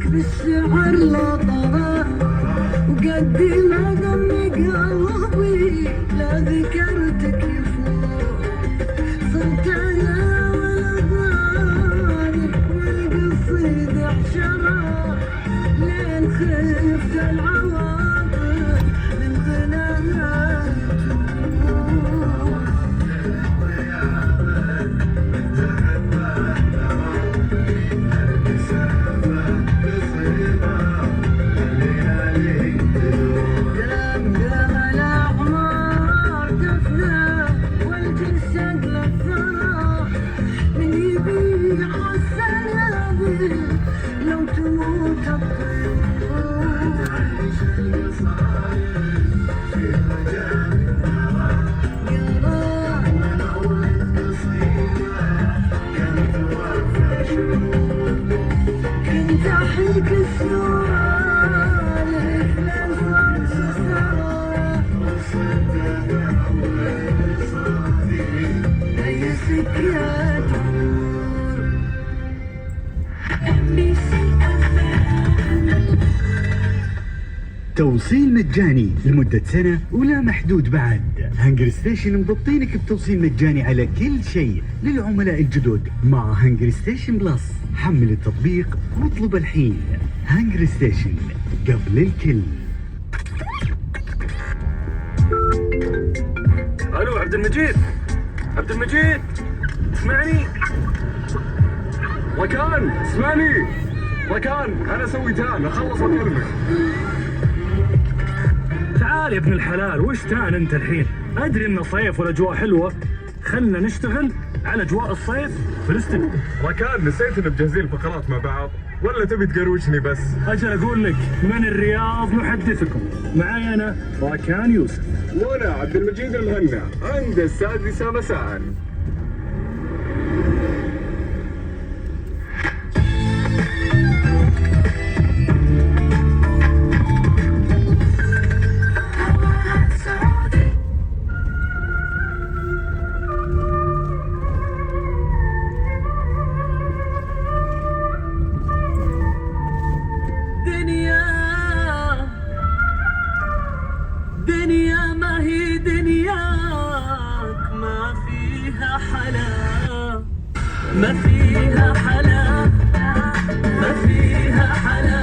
بالشعر لا طرى وقد ما دم قلبي لا ذكرتك يفوت صرت انا والغالي والقصيد عشرة لين خفت العواطف من غناها لو تموت كنت احيك السوالف للوقت سوا اي سكيات توصيل مجاني لمدة سنة ولا محدود بعد. هنجري ستيشن مضبطينك بتوصيل مجاني على كل شيء للعملاء الجدد مع هنجري ستيشن بلس. حمل التطبيق واطلب الحين. هنجري ستيشن قبل الكل. الو عبد المجيد، عبد المجيد اسمعني. ركان اسمعني، ركان انا سويتان اخلص واكلمك. تعال يا ابن الحلال، وش تان انت الحين؟ ادري انه صيف والاجواء حلوه، خلنا نشتغل على اجواء الصيف في الاستديو. ركان نسيت ان مجهزين الفقرات مع بعض ولا تبي تقروشني بس؟ اجل اقول لك من الرياض محدثكم، معي انا ركان يوسف. وانا عبد المجيد المهنا عند 6 مساء. فيها حلا، ما فيها حلا.